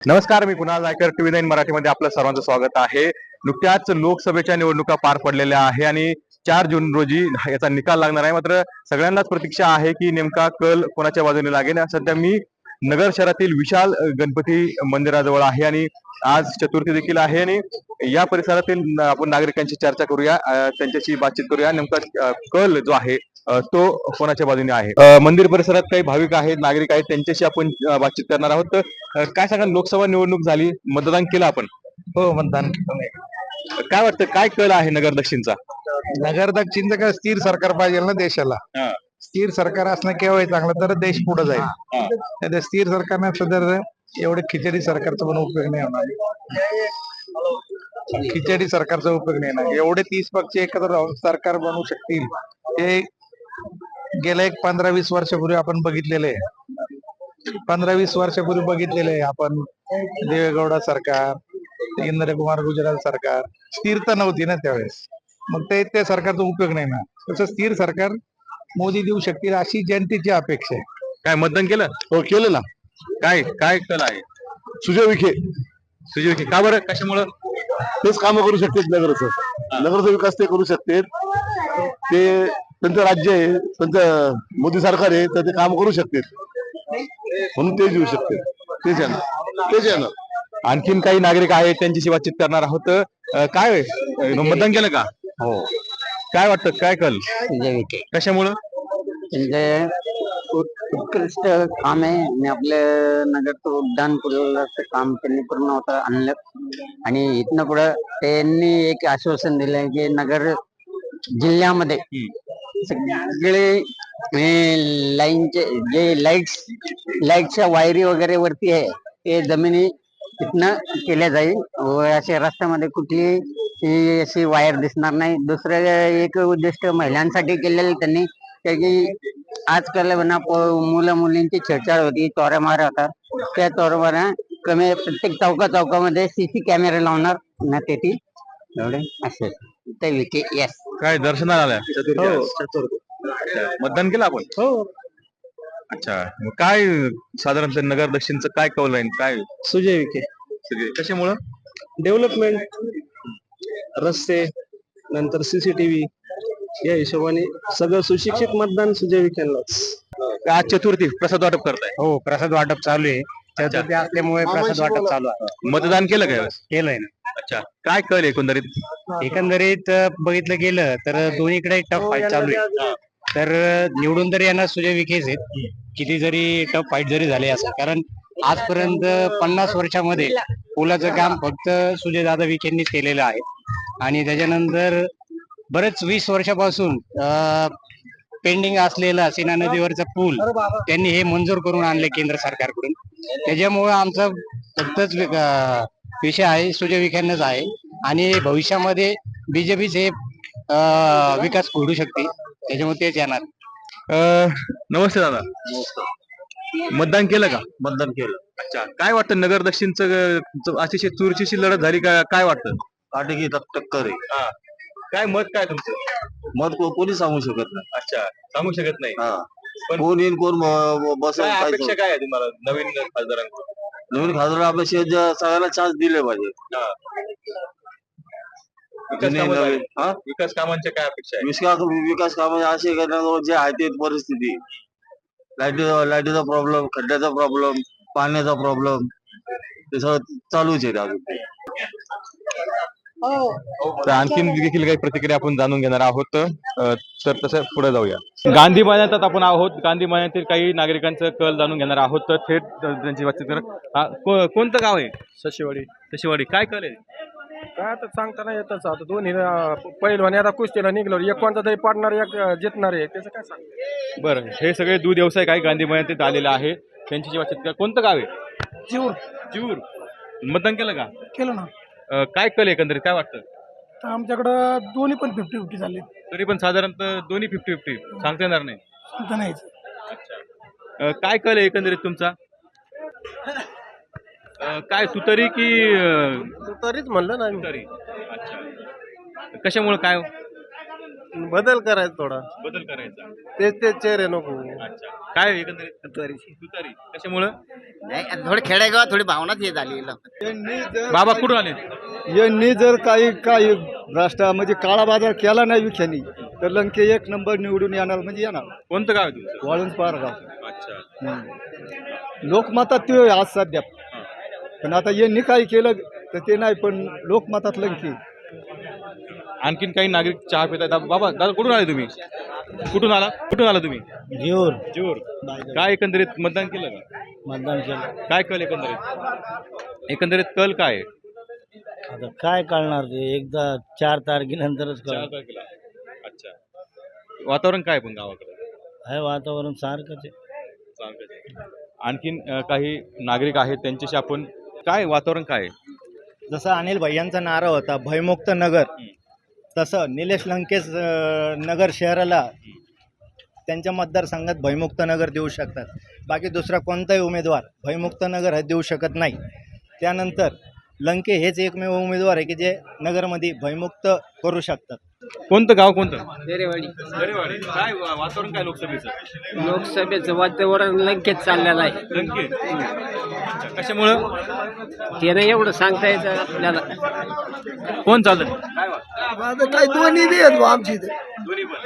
नमस्कार, मी कुणाल नायकर, TV9 मराठीमध्ये आपलं सर्वांचं स्वागत आहे. नुकत्याच लोकसभेच्या निवडणुका पार पडलेल्या आहे आणि 4 जून रोजी याचा निकाल लागणार आहे. मात्र सगळ्यांनाच प्रतीक्षा आहे की नेमका कल कोणाच्या बाजूने लागेल. सध्या मी नगर शहरातील विशाल गणपती मंदिराजवळ आहे आणि आज चतुर्थी देखील आहे आणि या परिसरातील आपण नागरिकांची चर्चा करूया, त्यांच्याशी बातचीत करूया. नेमका कल जो आहे तो कोणाच्या बाजूने आहे. मंदिर परिसरात काही भाविक आहेत, नागरिक आहेत, त्यांच्याशी आपण बातचीत करणार आहोत. तर काय सांगा, लोकसभा निवडणूक झाली, मतदान केलं आपण? हो, मतदान काय वाटतं, काय कल आहे नगर दक्षिणचा? नगर दक्षिणचं काय स्थिर सरकार पाहिजे ना देशाला. हा, स्थिर सरकार असणं केव्हा चांगलं तर देश पुढे जाईल. हा. नाही स्थिर सरकार नसलं तर एवढे खिचडी सरकारचा पण उपयोग नाही होणार. खिचडी सरकारचा उपयोग नाही होणार. एवढे 30 पक्ष एकत्र राहून सरकार बनवू शकतील हे गेल्या 15-20 वर्षापूर्वी आपण बघितलेले आहे. 15-20 वर्षापूर्वी बघितलेले आहे आपण. देवेगौडा सरकार, इंद्रकुमार गुजराल सरकार, स्थिरता नव्हती ना त्यावेळेस. मग ते त्या सरकारचा उपयोग नाही ना. तसं स्थिर सरकार मोदी देऊ शकतील अशी जनतेची अपेक्षा आहे. काय मतदान केलं? हो केलं ना. काय काय कल आहे? सुजय विखे सुजय विखे. का बरं, कशामुळं? तेच कामं करू शकतात. नगरचा विकास ते करू शकतात. ते त्यांचं राज्य आहे, त्यांचं मोदी सरकार आहे, तर ते काम करू शकतात म्हणून ते येऊ शकतात. तेच आहे ना. आणखीन काही नागरिक आहेत, त्यांच्याशी बातचीत करणार आहोत. काय मतदान केलं का? हो, काय वाटतं, काय कल? सुजय विखे कशामुळं? म्हणजे उत्कृष्ट काम आहे आणि आपलं नगरचं उड्डाण पुरवल्याचं काम त्यांनी पूर्ण होतं आणलं. आणि इथनं पुढं त्यांनी एक आश्वासन दिलंय की नगर जिल्ह्यामध्ये सगळे लाईनचे जे लाईटच्या वायरी वगैरे वरती आहे ते जमिनी इथनं केल्या जाईल व अशा रस्त्यामध्ये कुठली अशी वायर दिसणार नाही. दुसरं एक उद्दिष्ट महिलांसाठी केलेलं त्यांनी, की आजकाल मुलं मुलींची छेडछाड होती, चोऱ्या माऱ्या होतात. त्या चोऱ्या कमी प्रत्येक चौकामध्ये सीसी कॅमेरे लावणार ना ते एवढे असे ते विके. येस. काय दर्शनाला आल्या? अच्छा, मतदान केलं आपण? हो, अच्छा, मग काय साधारणतः नगर दक्षिणचं काय कौल आहे? काय सुजय विखे. कशामुळं? डेव्हलपमेंट, रस्ते, नंतर सीसीटीव्ही या हिशोबाने सगळं सुशिक्षित मतदान सुजय विखेंनाच. आज चतुर्थी, प्रसाद वाटप करताय? हो, प्रसाद वाटप चालू आहे. चतुर्थी असल्यामुळे प्रसाद वाटप चालू आहे. मतदान केलं काय? केलंय ना. अच्छा, काय कल एकंदरीत? एकंदरीत बघितलं गेलं तर दोन्हीकडे टफ फाईट चालू आहे. तर निवडून तरी येणार सुजय विखेच आहेत, किती जरी टफ फाईट जरी झाली असं. कारण आजपर्यंत 50 वर्षामध्ये पुलाचं काम फक्त सुजयदादा विखेंनीच केलेलं आहे. आणि त्याच्यानंतर बरेच 20 वर्षापासून पेंडिंग असलेला सीना नदीवरचा पूल त्यांनी हे मंजूर करून आणले केंद्र सरकारकडून. त्याच्यामुळे आमचा फक्तच विषय आहे सुजय विखेंनाच आहे. आणि भविष्यामध्ये बीजेपीचे विकास घडू शकते, त्याच्यामुळे तेच येणार. नमस्ते दादा. मतदान केलं का? मतदान केलं. अच्छा, काय वाटतं, नगर दक्षिणचं अतिशय चुरशीची लढत झाली का? काय वाटतं? आटकी टक्कर आहे. काय मत, काय तुमचं? मत कोणी सांगू शकत नाही. अच्छा, सांगू शकत नाही. पण कोण येईल कोण बस. काय अपेक्षा काय आहे तुम्हाला नवीन खासदारांकडून? नवीन खासदार आपल्या सगळ्याला चान्स दिले पाहिजे. विकास कामांच्या काय अपेक्षा आहे? विकास काम असे करण्याजवळ जे आहे ते परिस्थिती, लाईटीचा प्रॉब्लेम, खड्ड्याचा प्रॉब्लेम, पाण्याचा प्रॉब्लेम, ते सगळं चालूच आहे अजून. तर आणखीन देखील काही प्रतिक्रिया आपण जाणून घेणार आहोत. तर तसं पुढे जाऊया. गांधी मैदानात आपण आहोत. गांधी मैदानातील काही नागरिकांचं कल जाणून घेणार आहोत. तर थेट त्यांची बातचीत कर. कोणतं गाव आहे? सशिवाडी. तशीवाडी. काय कल आहे? काय आता सांगता नाही येतच. आता दोन्ही पहिलवानी आता कुस्तीला निघलो, एक कोणता तरी पाडणार, एक जितणार आहे, त्याचं काय सांग. बरं, हे सगळे दूध व्यवसाय काही गांधी मैदानात आलेले आहे, त्यांची बातचीत कर. कोणतं गाव आहे? जीवर. मतदान केलं का? केलं ना. काय कल एकंदरीत, काय वाटतं? तर आमच्याकडं दोन्ही पण 50-50 झाले. तरी पण साधारणतः दोन्ही 50-50 सांगता येणार नाही. सांगता नाही. अच्छा, काय कल आहे एकंदरीत तुमचा? काय तुतारी की? तरीच म्हणलं ना. तुतारी. अच्छा, कशामुळे काय? बदल करायचा थोडा बदल करायचा. तेच चेहरे नको. अच्छा, काय एकंदरीत तुतारी कशामुळं? थोडे खेडेगावात थोडी भावनाच हे झाली बाबा कुठून आले? यांनी जर काही भ्रष्टा म्हणजे काळा बाजार केला नाही विख्यानी तर लंके 1 नंबर निवडून येणार म्हणजे येणार. कोणतं गाव आहे तुमचं? वाळून पारगाव. अच्छा. लोकमतात ते आज सध्या, पण आता यांनी काही केलं तर ते नाही, पण लोकमतात लंके. आणखीन काही नागरिक चहा पित आहेत. बाबा दादा कुठून आले तुम्ही? कुठून आला तुम्ही? जीवर. काय एकंदरीत मतदान केलं का? मतदान केलं. काय कल एकंदरीत कल काय आहे? आता काय कळणार ते एकदा 4 तारखेनंतरच 4 तारखेला. अच्छा, वातावरण काय पण गावाकडे? आहे वातावरण सारखंच आहे. चांगलं आहे. आणखीन काही नागरिक आहेत त्यांच्याशी आपण काय वातावरण काय आहे? जसं अनिल भैयांचा नारा होता भयमुक्त नगर, तसं निलेश लंकेश नगर शहराला त्यांच्या मतदारसंघात भयमुक्त नगर देऊ शकतात. बाकी दुसरा कोणताही उमेदवार भयमुक्त नगर हे देऊ शकत नाही. त्यानंतर लंके हेच एकमेव उमेदवार आहे की जे नगरमध्ये भयमुक्त करू शकतात. कोणतं गाव कोणतं? देरेवाडी. काय वातावरण काय लोकसभेचं? लोकसभेचं वातावरण लंकेत चाललेलं आहे. लंके. कशामुळं? ते नाही एवढं सांगता येतं आपल्याला. कोण चाललं? आता काही दोन्ही बी आहेत बुवा आमची इथे,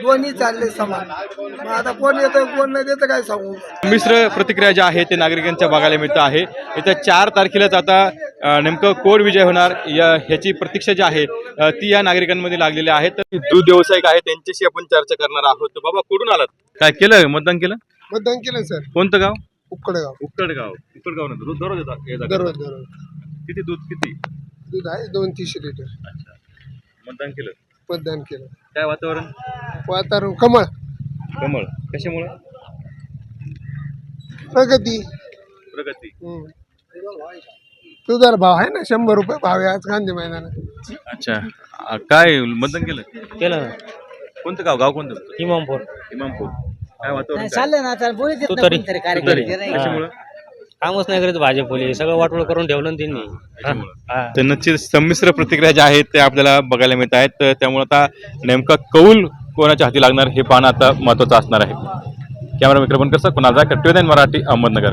दोन्ही चालले समान. मग आता कोण येतं कोण नाही देतं काय सांगू. मिश्र प्रतिक्रिया ज्या आहेत ते नागरिकांच्या बघायला मिळतं आहे. येत्या 4 तारखेलाच आता नेमकं कोण विजय होणार ह्याची प्रतीक्षा जी आहे ती या नागरिकांमध्ये लागलेली आहे. तर दूध व्यावसायिक आहे त्यांच्याशी आपण चर्चा करणार आहोत. तर बाबा कुठून आलात? काय केलं? मतदान केलं? मतदान केलं सर. कोणतं गाव? उक्कडगाव. उक्कडगाव नंतर दूध दररोज येतात. दररोज किती दूध किती? दूध आहे 200-300 लिटर. अच्छा, मतदान केलं. मतदान केलं. काय वातावरण? वातावरण कमळ. कमळ. कशामुळं? प्रगती. तुझा भाव आहे ना 100 रुपये भाव आहे आज गांधी मैदानात. अच्छा, काय मतदान केलं? केलं. कोणतं गाव कोणतं? इमामपूर. काय वातावरण? चाललं ना आता बोलू देत तुतारी. नाही कोणतरी कार्यक्रम. कशामुळं? कामच नाही करत भाजपले, सगळं वाटोळ करून ठेवलं ना त्यांनी. तर नक्कीच संमिश्र प्रतिक्रिया ज्या आहेत त्या आपल्याला बघायला मिळत आहेत. तर त्यामुळे आता नेमका कौल कोणाच्या हाती लागणार हे पाहणं आता महत्वाचं असणार आहे. कॅमेरा विक्रमण कसं कुणाला टीव्ही9 मराठी अहमदनगर.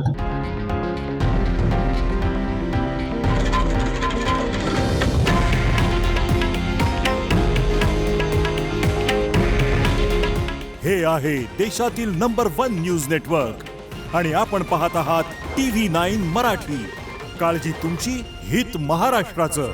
हे आहे देशातील नंबर 1 न्यूज नेटवर्क आणि आपण पाहत आहात TV9 मराठी. काळजी तुमची, हित महाराष्ट्राचं.